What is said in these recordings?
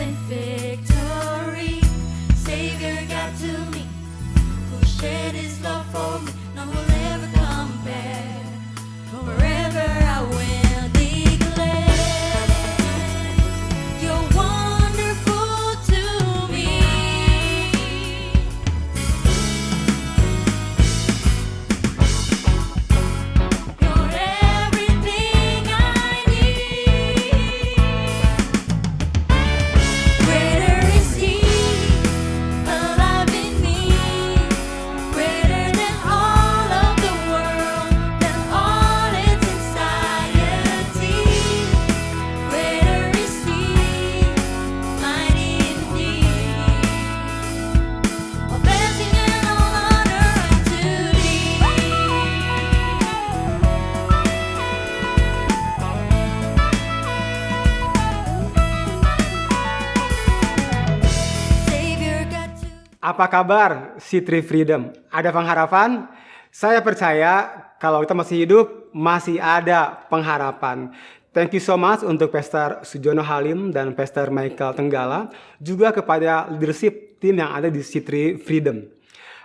and victory. Savior got to me, who shed his love for me. None will ever compare. Wherever I will declare, you're wonderful to me. You're everything I need. Greater is he alive in me, greater than all of the world, than all its anxiety. Greater is he, mighty indeed. All blessing and all honor unto thee. Savior got to Apa kabar Citri Freedom? Ada pengharapan? Saya percaya kalau kita masih hidup, masih ada pengharapan. Thank you so much untuk Pastor Sujono Halim dan Pastor Michael Tenggala, juga kepada leadership tim yang ada di Citri Freedom.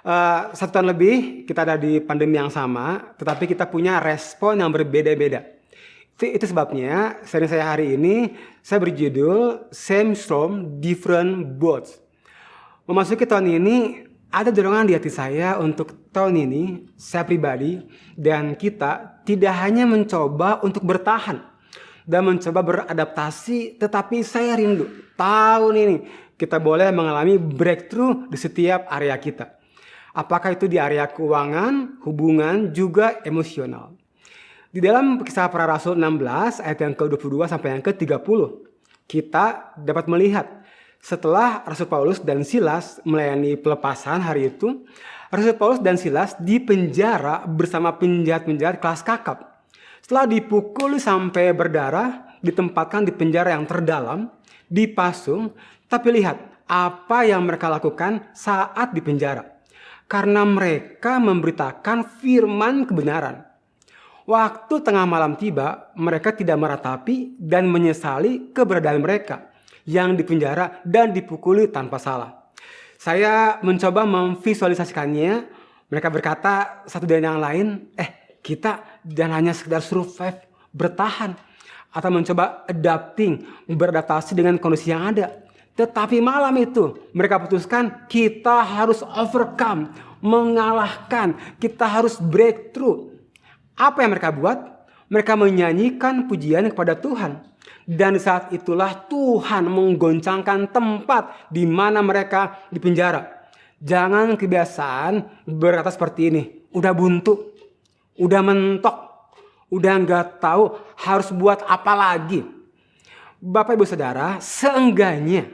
1 tahun lebih kita ada di pandemi yang sama, tetapi kita punya respon yang berbeda-beda. Itu sebabnya seri saya hari ini saya berjudul Same Storm, Different Boats. Memasuki tahun ini ada dorongan di hati saya untuk tahun ini saya pribadi dan kita tidak hanya mencoba untuk bertahan dan mencoba beradaptasi, tetapi saya rindu tahun ini kita boleh mengalami breakthrough di setiap area kita. Apakah itu di area keuangan, hubungan, juga emosional. Di dalam Kisah Para Rasul 16 ayat yang ke-22 sampai yang ke-30, kita dapat melihat setelah Rasul Paulus dan Silas melayani pelepasan hari itu, Rasul Paulus dan Silas dipenjara bersama penjahat-penjahat kelas kakap. Setelah dipukul sampai berdarah, ditempatkan di penjara yang terdalam, dipasung, tapi lihat apa yang mereka lakukan saat di penjara. Karena mereka memberitakan firman kebenaran. Waktu tengah malam tiba, mereka tidak meratapi dan menyesali keberadaan mereka yang dipenjara dan dipukuli tanpa salah. Saya mencoba memvisualisasikannya. Mereka berkata satu dan yang lain, kita jangan hanya sekedar survive, bertahan, atau mencoba beradaptasi dengan kondisi yang ada. Tetapi malam itu mereka putuskan kita harus overcome, mengalahkan, kita harus breakthrough. Apa yang mereka buat? Mereka menyanyikan pujian kepada Tuhan. Dan di saat itulah Tuhan menggoncangkan tempat di mana mereka dipenjara. Jangan kebiasaan berkata seperti ini. Udah buntu, udah mentok, udah nggak tahu harus buat apa lagi. Bapak Ibu Saudara, seenggaknya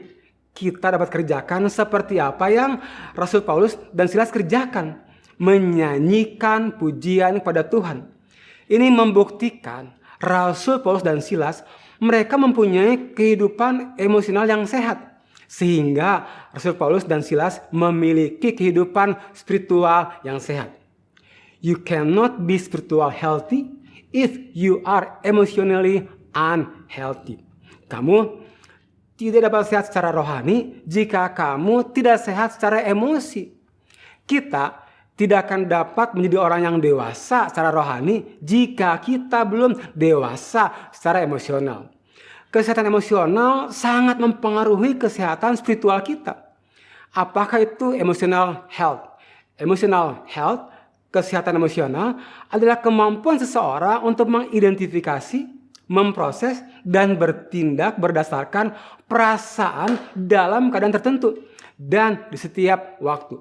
kita dapat kerjakan seperti apa yang Rasul Paulus dan Silas kerjakan. Menyanyikan pujian kepada Tuhan. Ini membuktikan Rasul Paulus dan Silas mereka mempunyai kehidupan emosional yang sehat. Sehingga Rasul Paulus dan Silas memiliki kehidupan spiritual yang sehat. You cannot be spiritual healthy if you are emotionally unhealthy. Kamu tidak dapat sehat secara rohani jika kamu tidak sehat secara emosi. Kita tidak akan dapat menjadi orang yang dewasa secara rohani jika kita belum dewasa secara emosional. Kesehatan emosional sangat mempengaruhi kesehatan spiritual kita. Apakah itu emotional health? Emotional health, kesehatan emosional adalah kemampuan seseorang untuk mengidentifikasi, memproses, dan bertindak berdasarkan perasaan dalam keadaan tertentu dan di setiap waktu.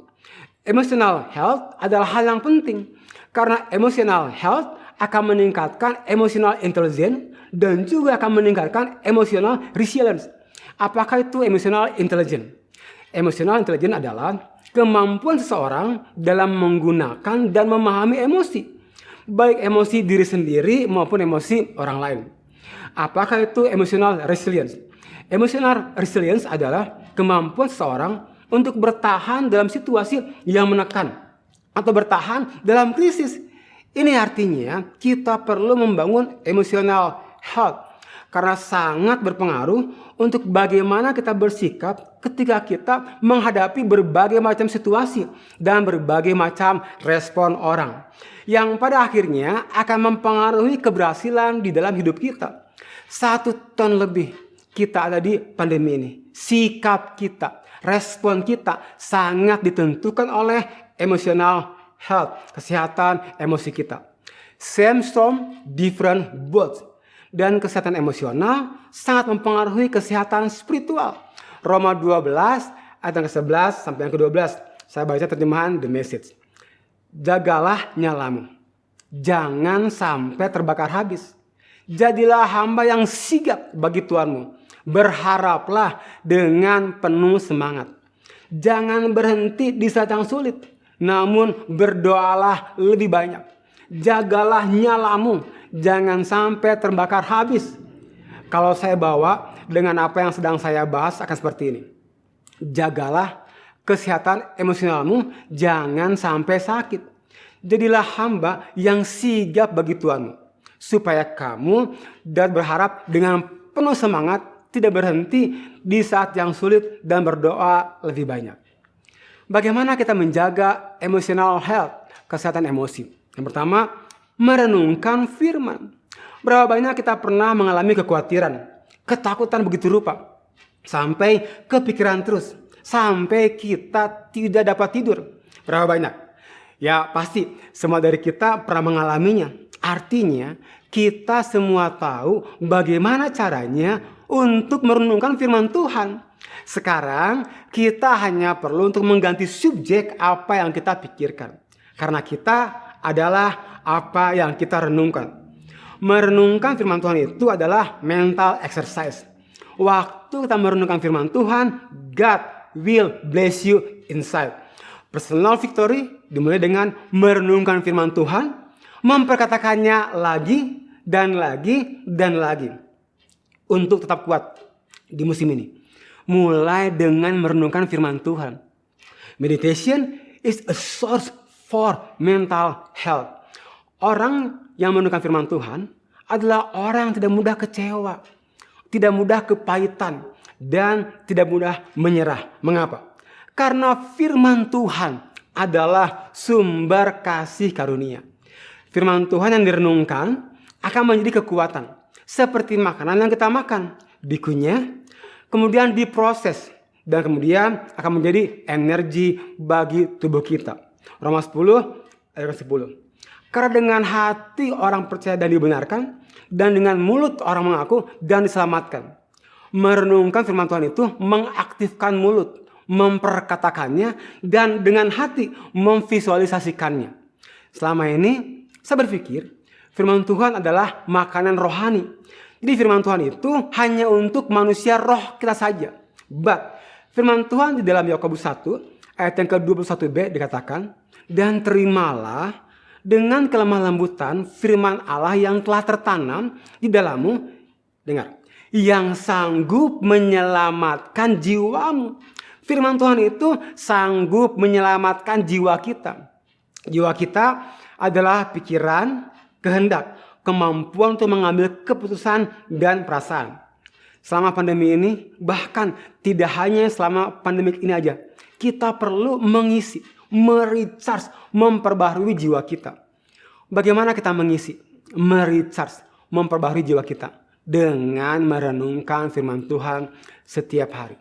Emotional health adalah hal yang penting karena emotional health akan meningkatkan emotional intelligence dan juga akan meningkatkan emotional resilience. Apakah itu emotional intelligence? Emotional intelligence adalah kemampuan seseorang dalam menggunakan dan memahami emosi, baik emosi diri sendiri maupun emosi orang lain. Apakah itu emotional resilience? Emotional resilience adalah kemampuan seseorang untuk bertahan dalam situasi yang menekan atau bertahan dalam krisis. Ini artinya kita perlu membangun emotional health karena sangat berpengaruh untuk bagaimana kita bersikap ketika kita menghadapi berbagai macam situasi dan berbagai macam respon orang, yang pada akhirnya akan mempengaruhi keberhasilan di dalam hidup kita. 1 tahun lebih kita ada di pandemi ini. Sikap kita, respon kita sangat ditentukan oleh emotional health, kesehatan emosi kita. Same storm, different boats. Dan kesehatan emosional sangat mempengaruhi kesehatan spiritual. Roma 12 ayat yang ke-11 sampai yang ke-12. Saya baca terjemahan The Message. Jagalah nyalamu, jangan sampai terbakar habis. Jadilah hamba yang sigap bagi Tuhanmu. Berharaplah dengan penuh semangat. Jangan berhenti di saat yang sulit, namun berdoalah lebih banyak. Jagalah nyalamu, jangan sampai terbakar habis. Kalau saya bawa dengan apa yang sedang saya bahas akan seperti ini. Jagalah kesehatan emosionalmu, jangan sampai sakit. Jadilah hamba yang sigap bagi Tuhanmu, supaya kamu dapat berharap dengan penuh semangat, tidak berhenti di saat yang sulit, dan berdoa lebih banyak. Bagaimana kita menjaga emotional health, kesehatan emosi? Yang pertama, merenungkan firman. Berapa banyak kita pernah mengalami kekhawatiran, ketakutan begitu rupa, sampai kepikiran terus, sampai kita tidak dapat tidur. Berapa banyak? Ya pasti semua dari kita pernah mengalaminya. Artinya kita semua tahu bagaimana caranya untuk merenungkan firman Tuhan. Sekarang kita hanya perlu untuk mengganti subjek apa yang kita pikirkan. Karena kita adalah apa yang kita renungkan. Merenungkan firman Tuhan itu adalah mental exercise. Waktu kita merenungkan firman Tuhan, God will bless you inside. Personal victory dimulai dengan merenungkan firman Tuhan, memperkatakannya lagi dan lagi dan lagi. Untuk tetap kuat di musim ini, mulai dengan merenungkan firman Tuhan. Meditation is a source for mental health. Orang yang merenungkan firman Tuhan adalah orang yang tidak mudah kecewa, tidak mudah kepahitan, dan tidak mudah menyerah. Mengapa? Karena firman Tuhan adalah sumber kasih karunia. Firman Tuhan yang direnungkan akan menjadi kekuatan, seperti makanan yang kita makan, dikunyah, kemudian diproses, dan kemudian akan menjadi energi bagi tubuh kita. Roma 10 ayat 10. Karena dengan hati orang percaya dan dibenarkan, dan dengan mulut orang mengaku dan diselamatkan. Merenungkan firman Tuhan itu mengaktifkan mulut, memperkatakannya, dan dengan hati memvisualisasikannya. Selama ini saya berpikir firman Tuhan adalah makanan rohani. Jadi firman Tuhan itu hanya untuk manusia roh kita saja. But firman Tuhan di dalam Yakobus 1 ayat yang ke-21b dikatakan, dan terimalah dengan kelemah lembutan firman Allah yang telah tertanam di dalammu, dengar, yang sanggup menyelamatkan jiwamu. Firman Tuhan itu sanggup menyelamatkan jiwa kita. Jiwa kita adalah pikiran, kehendak, kemampuan untuk mengambil keputusan dan perasaan. Selama pandemi ini, bahkan tidak hanya selama pandemi ini aja, kita perlu mengisi, merecharge, memperbaharui jiwa kita. Bagaimana kita mengisi, merecharge, memperbaharui jiwa kita? Dengan merenungkan firman Tuhan setiap hari.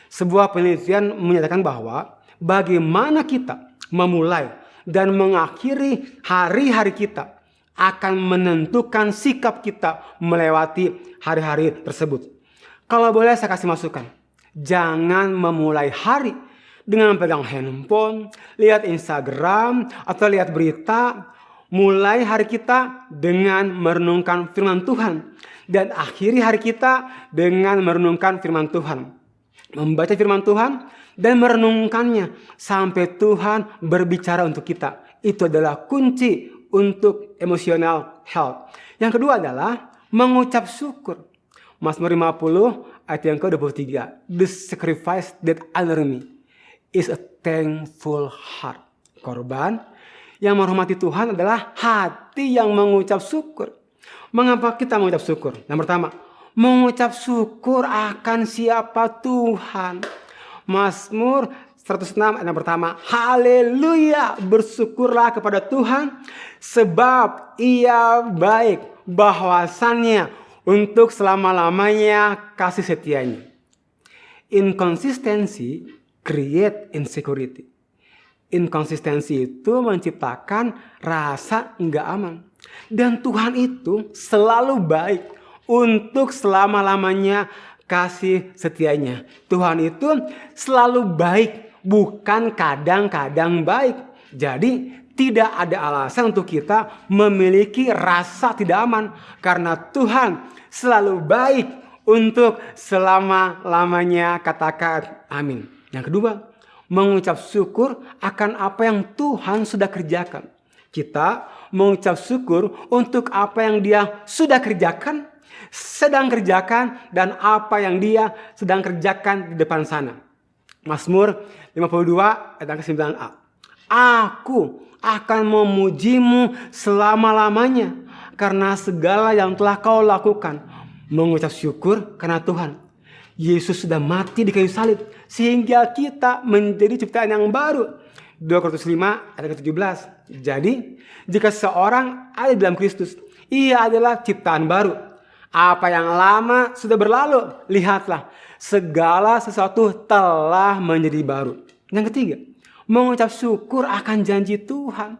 Sebuah penelitian menyatakan bahwa bagaimana kita memulai dan mengakhiri hari-hari kita akan menentukan sikap kita melewati hari-hari tersebut. Kalau boleh saya kasih masukan, jangan memulai hari dengan pegang handphone, lihat Instagram, atau lihat berita. Mulai hari kita dengan merenungkan firman Tuhan. Dan akhiri hari kita dengan merenungkan firman Tuhan. Membaca firman Tuhan dan merenungkannya sampai Tuhan berbicara untuk kita. Itu adalah kunci untuk emotional health. Yang kedua adalah mengucap syukur. Mazmur 50 ayat yang ke-23. The sacrifice that honor me is a thankful heart. Korban yang menghormati Tuhan adalah hati yang mengucap syukur. Mengapa kita mengucap syukur? Yang pertama, mengucap syukur akan siapa Tuhan. Mazmur 106 ayat yang pertama. Haleluya, bersyukurlah kepada Tuhan sebab Ia baik, bahwasannya untuk selama-lamanya kasih setianya. Inconsistency create insecurity. Inkonsistensi itu menciptakan rasa enggak aman. Dan Tuhan itu selalu baik untuk selama-lamanya kasih setianya. Tuhan itu selalu baik, bukan kadang-kadang baik. Jadi tidak ada alasan untuk kita memiliki rasa tidak aman. Karena Tuhan selalu baik untuk selama-lamanya. Katakan amin. Yang kedua, mengucap syukur akan apa yang Tuhan sudah kerjakan. Kita mengucap syukur untuk apa yang Dia sudah kerjakan, sedang kerjakan, dan apa yang Dia sedang kerjakan di depan sana. Mazmur 52 ayat ke-9a. Aku akan memujimu selama-lamanya karena segala yang telah kau lakukan. Mengucap syukur karena Tuhan Yesus sudah mati di kayu salib sehingga kita menjadi ciptaan yang baru. 2 Korintus 5 ayat ke-17. Jadi, jika seorang ada di dalam Kristus, ia adalah ciptaan baru. Apa yang lama sudah berlalu, lihatlah, segala sesuatu telah menjadi baru. Yang ketiga, mengucap syukur akan janji Tuhan.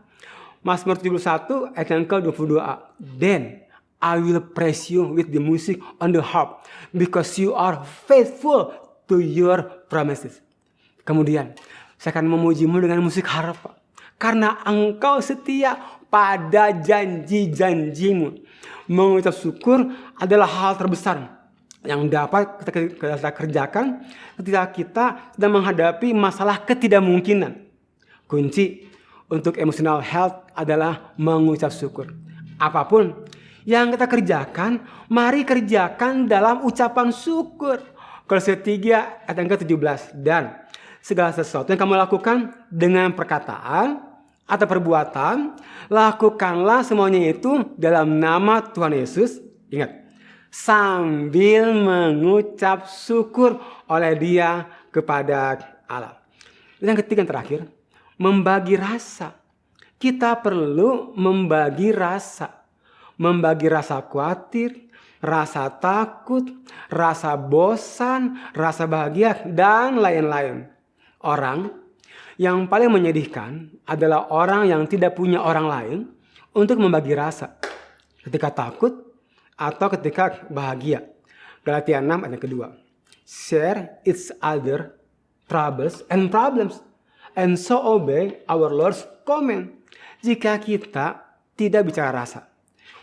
Mazmur 71 ayat yang ke-22a. Then I will praise you with the music on the harp because you are faithful to your promises. Kemudian saya akan memujimu dengan musik harp karena engkau setia pada janji-janjimu. Mengucap syukur adalah hal terbesar yang dapat kita kerjakan ketika kita sedang menghadapi masalah ketidakmungkinan. Kunci untuk emotional health adalah mengucap syukur. Apapun yang kita kerjakan, mari kerjakan dalam ucapan syukur. Kolose 3 ayat yang ke-17. Dan segala sesuatu yang kamu lakukan dengan perkataan atau perbuatan, lakukanlah semuanya itu dalam nama Tuhan Yesus. Ingat, sambil mengucap syukur oleh Dia kepada Allah. Yang ketiga yang terakhir, membagi rasa. Kita perlu membagi rasa. Membagi rasa khawatir, rasa takut, rasa bosan, rasa bahagia, dan lain-lain. Orang yang paling menyedihkan adalah orang yang tidak punya orang lain untuk membagi rasa. Ketika takut atau ketika bahagia. Galatia 6 ayat kedua. Share each other troubles and problems. And so obey our Lord's command. Jika kita tidak bicara rasa,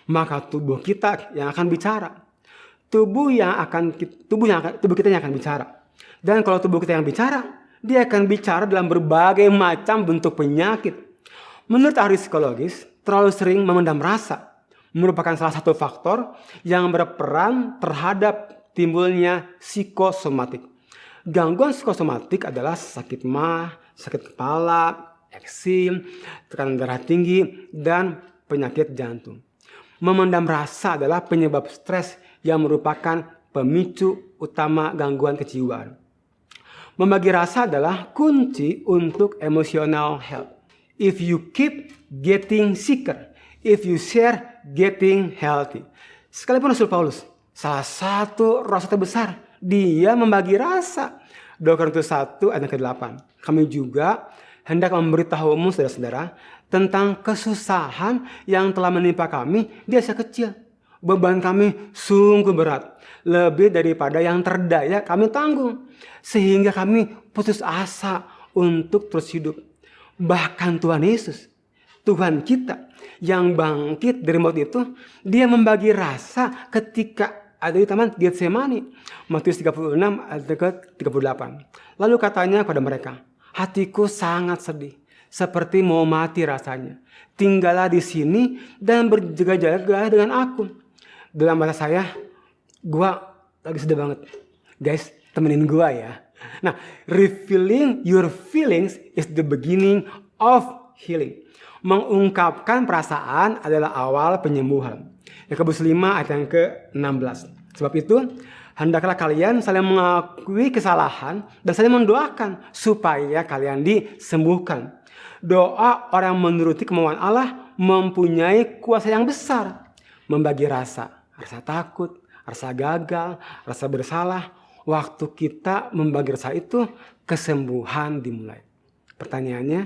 maka tubuh kita yang akan bicara. Tubuh kita yang akan bicara. Dan kalau tubuh kita yang bicara, dia akan bicara dalam berbagai macam bentuk penyakit. Menurut ahli psikologis, terlalu sering memendam rasa merupakan salah satu faktor yang berperan terhadap timbulnya psikosomatik. Gangguan psikosomatik adalah sakit mah, sakit kepala, eksim, tekanan darah tinggi, dan penyakit jantung. Memendam rasa adalah penyebab stres yang merupakan pemicu utama gangguan kejiwaan. Membagi rasa adalah kunci untuk emotional health. If you keep getting sicker, if you share getting healthy. Sekalipun Rasul Paulus, salah satu rasa terbesar, dia membagi rasa. 2 Korintus 1 ayat ke-8. Kami juga hendak memberitahumu saudara-saudara tentang kesusahan yang telah menimpa kami di Asia Kecil. Beban kami sungguh berat, lebih daripada yang terdaya kami tanggung, sehingga kami putus asa untuk terus hidup. Bahkan Tuhan Yesus, Tuhan kita yang bangkit dari maut itu, dia membagi rasa ketika ada di taman Getsemani. Matius 36 ayat ke-38. Lalu katanya kepada mereka, hatiku sangat sedih, seperti mau mati rasanya. Tinggallah di sini dan berjaga-jaga dengan aku. Dalam bahasa saya, gua lagi sedih banget. Guys, temenin gua ya. Nah, revealing your feelings is the beginning of healing. Mengungkapkan perasaan adalah awal penyembuhan. Yakobus 5 ayat yang ke-16. Sebab itu, hendaklah kalian saling mengakui kesalahan dan saling mendoakan supaya kalian disembuhkan. Doa orang yang menuruti kemauan Allah mempunyai kuasa yang besar. Membagi rasa takut, rasa gagal, rasa bersalah. Waktu kita membagi rasa itu, kesembuhan dimulai. Pertanyaannya,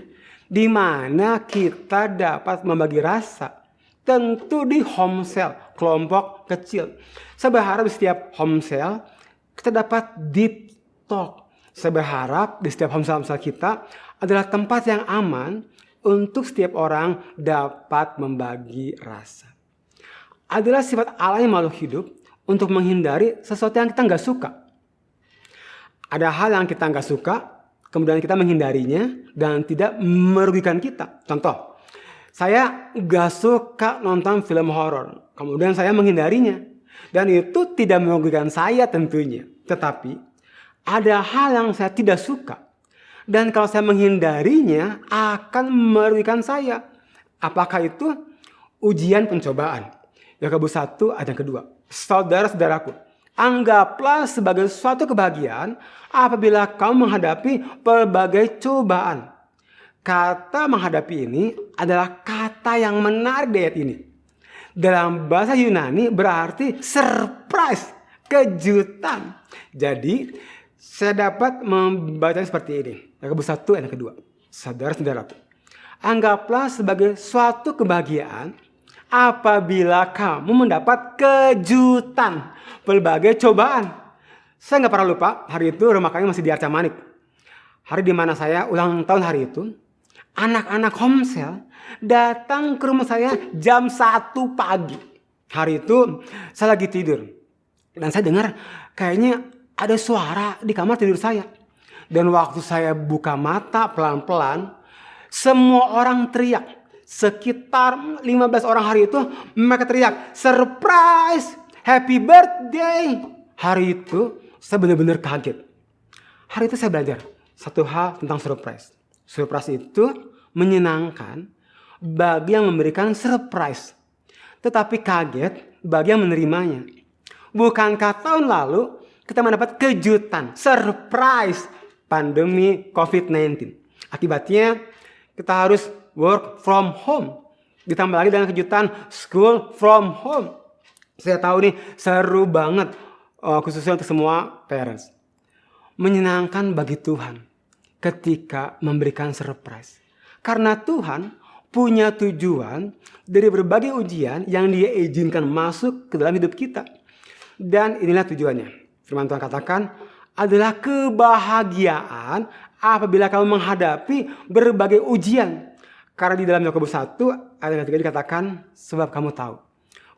di mana kita dapat membagi rasa? Tentu di home cell, kelompok kecil. Saya berharap di setiap home cell kita dapat deep talk. Saya berharap di setiap home cell kita adalah tempat yang aman untuk setiap orang dapat membagi rasa. Adalah sifat Allah yang makhluk hidup untuk menghindari sesuatu yang kita nggak suka. Ada hal yang kita nggak suka, kemudian kita menghindarinya dan tidak merugikan kita. Contoh, saya nggak suka nonton film horor, kemudian saya menghindarinya. Dan itu tidak merugikan saya tentunya. Tetapi ada hal yang saya tidak suka. Dan kalau saya menghindarinya akan merugikan saya. Apakah itu? Ujian pencobaan. Yakobus 1 ayat yang kedua. Saudara-saudaraku, anggaplah sebagai suatu kebahagiaan apabila kamu menghadapi berbagai cobaan. Kata menghadapi ini adalah kata yang menarik di ayat ini. Dalam bahasa Yunani berarti surprise, kejutan. Jadi saya dapat membacanya seperti ini. Yakobus 1 ayat kedua. Saudara-saudaraku, anggaplah sebagai suatu kebahagiaan apabila kamu mendapat kejutan, berbagai cobaan. Saya nggak pernah lupa hari itu rumah kami masih di Arca Manik. Hari di mana saya ulang tahun hari itu. Anak-anak home cell datang ke rumah saya jam 1 pagi. Hari itu saya lagi tidur. Dan saya dengar kayaknya ada suara di kamar tidur saya. Dan waktu saya buka mata pelan-pelan, semua orang teriak. Sekitar 15 orang hari itu mereka teriak, surprise, happy birthday. Hari itu saya benar-benar kaget. Hari itu saya belajar satu hal tentang surprise. Surprise itu menyenangkan bagi yang memberikan surprise. Tetapi kaget bagi yang menerimanya. Bukankah tahun lalu kita mendapat kejutan, surprise, pandemi COVID-19. Akibatnya kita harus work from home. Ditambah lagi dengan kejutan school from home. Saya tahu nih seru banget, khususnya untuk semua parents. Menyenangkan bagi Tuhan ketika memberikan surprise. Karena Tuhan punya tujuan dari berbagai ujian yang Dia izinkan masuk ke dalam hidup kita. Dan inilah tujuannya. Firman Tuhan katakan adalah kebahagiaan apabila kamu menghadapi berbagai ujian. Karena di dalam Yakobus 1 ayat 3 dikatakan, sebab kamu tahu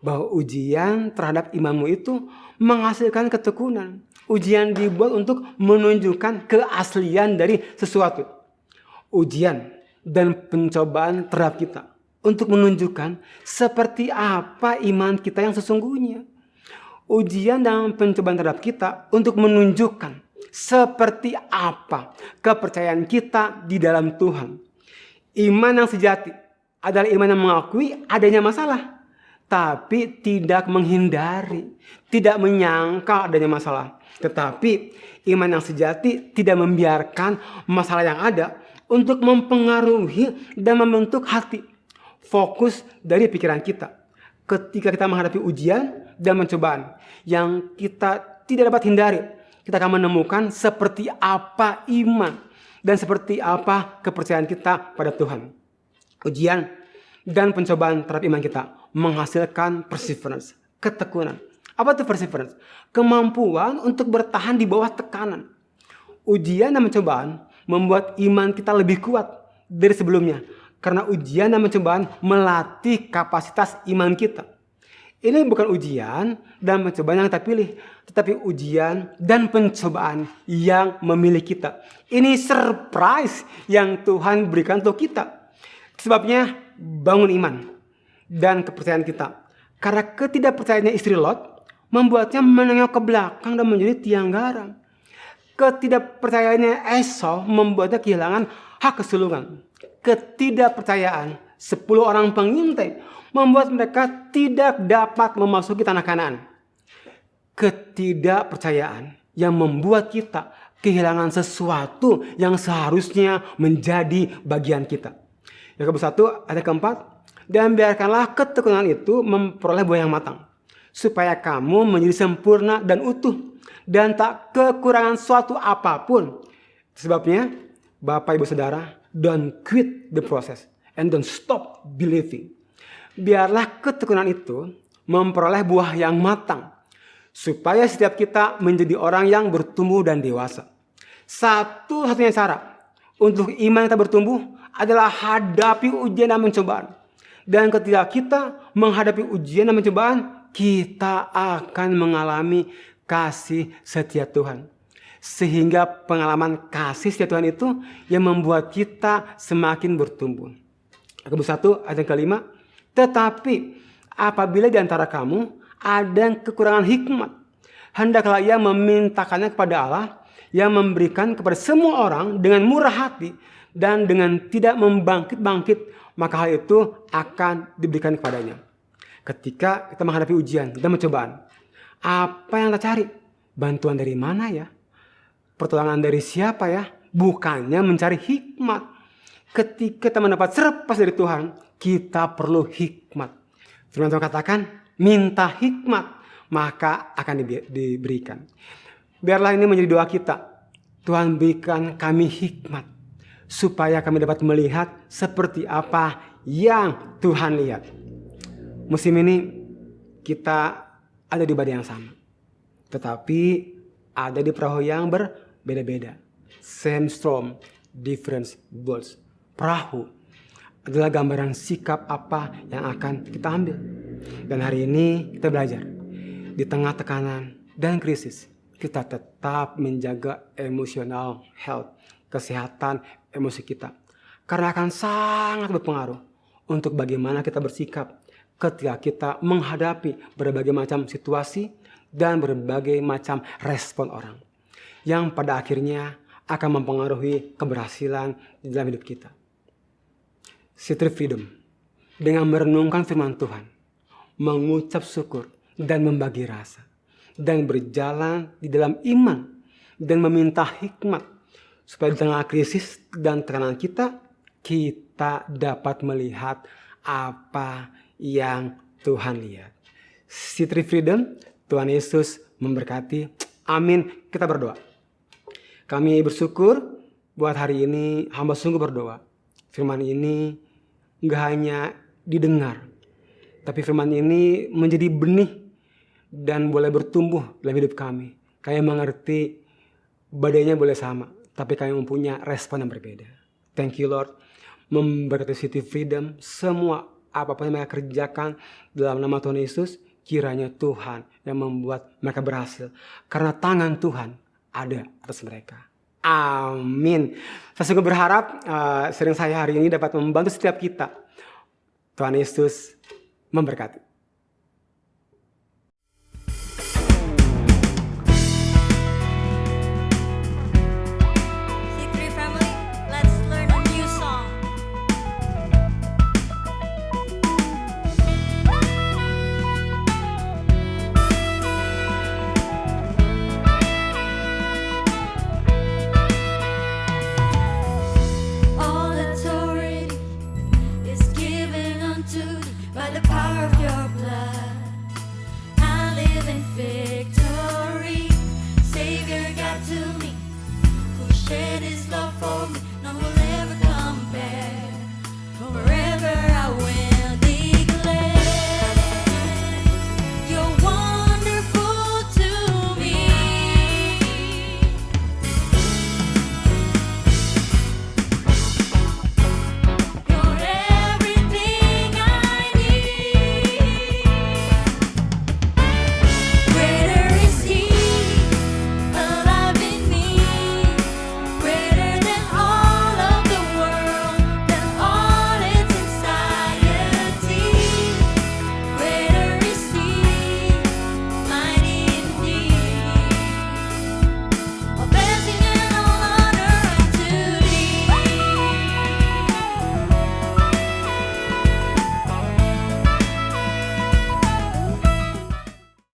bahwa ujian terhadap imanmu itu menghasilkan ketekunan. Ujian dibuat untuk menunjukkan keaslian dari sesuatu. Ujian dan pencobaan terhadap kita untuk menunjukkan seperti apa iman kita yang sesungguhnya. Ujian dan pencobaan terhadap kita untuk menunjukkan seperti apa kepercayaan kita di dalam Tuhan. Iman yang sejati adalah iman yang mengakui adanya masalah, tapi tidak menghindari, tidak menyangka adanya masalah. Tetapi iman yang sejati tidak membiarkan masalah yang ada untuk mempengaruhi dan membentuk hati. Fokus dari pikiran kita. Ketika kita menghadapi ujian dan pencobaan yang kita tidak dapat hindari, kita akan menemukan seperti apa iman dan seperti apa kepercayaan kita pada Tuhan. Ujian dan pencobaan terhadap iman kita menghasilkan perseverance, ketekunan. Apa itu perseverance? Kemampuan untuk bertahan di bawah tekanan. Ujian dan pencobaan membuat iman kita lebih kuat dari sebelumnya. Karena ujian dan pencobaan melatih kapasitas iman kita. Ini bukan ujian dan pencobaan yang kita pilih, tetapi ujian dan pencobaan yang memilih kita. Ini surprise yang Tuhan berikan untuk kita. Sebabnya bangun iman dan kepercayaan kita. Karena ketidakpercayaannya istri Lot membuatnya menengok ke belakang dan menjadi tiang garam. Ketidakpercayaannya Esau membuatnya kehilangan hak kesulungan. Ketidakpercayaan 10 orang pengintai membuat mereka tidak dapat memasuki tanah Kanaan. ketidakpercayaan yang membuat kita kehilangan sesuatu yang seharusnya menjadi bagian kita. Yakobus 1 ayat keempat, dan biarkanlah ketekunan itu memperoleh buah yang matang, supaya kamu menjadi sempurna dan utuh, dan tak kekurangan suatu apapun. Sebabnya, Bapak Ibu Saudara, don't quit the process and don't stop believing. Biarlah ketekunan itu memperoleh buah yang matang, supaya setiap kita menjadi orang yang bertumbuh dan dewasa. Satu-satunya cara untuk iman kita bertumbuh adalah hadapi ujian dan pencobaan. Dan ketika kita menghadapi ujian dan pencobaan, kita akan mengalami kasih setia Tuhan. Sehingga pengalaman kasih setia Tuhan itu yang membuat kita semakin bertumbuh. Yakobus 1 ayat yang kelima, tetapi apabila di antara kamu ada yang kekurangan hikmat, hendaklah ia memintakannya kepada Allah yang memberikan kepada semua orang dengan murah hati dan dengan tidak membangkit-bangkit, maka hal itu akan diberikan kepadanya. Ketika kita menghadapi ujian dan pencobaan, apa yang kita cari? Bantuan dari mana ya? Pertolongan dari siapa ya? Bukannya mencari hikmat. Ketika kita mendapat serpas dari Tuhan, kita perlu hikmat. Firman Tuhan katakan, minta hikmat, maka akan diberikan. Biarlah ini menjadi doa kita. Tuhan berikan kami hikmat, supaya kami dapat melihat seperti apa yang Tuhan lihat. Musim ini kita ada di badai yang sama, tetapi ada di perahu yang berbeda-beda. Same storm, different boats. Perahu adalah gambaran sikap apa yang akan kita ambil. Dan hari ini kita belajar, di tengah tekanan dan krisis, kita tetap menjaga emotional health, kesehatan emosi kita. Karena akan sangat berpengaruh untuk bagaimana kita bersikap ketika kita menghadapi berbagai macam situasi dan berbagai macam respon orang, yang pada akhirnya akan mempengaruhi keberhasilan di dalam hidup kita. City Freedom dengan merenungkan firman Tuhan, mengucap syukur dan membagi rasa, dan berjalan di dalam iman dan meminta hikmat, supaya di tengah krisis dan tekanan kita dapat melihat apa yang Tuhan lihat. City Freedom, Tuhan Yesus memberkati. Amin. Kita berdoa. Kami bersyukur buat hari ini, hamba sungguh berdoa. Firman ini gak hanya didengar, tapi firman ini menjadi benih dan boleh bertumbuh dalam hidup kami. Kami mengerti badainya boleh sama, tapi kami mempunyai respon yang berbeda. Thank you Lord. Memberkati City Freedom, semua apapun yang mereka kerjakan dalam nama Tuhan Yesus, kiranya Tuhan yang membuat mereka berhasil. Karena tangan Tuhan ada atas mereka. Amin. Saya sungguh berharap sharing saya hari ini dapat membantu setiap kita. Tuhan Yesus memberkati.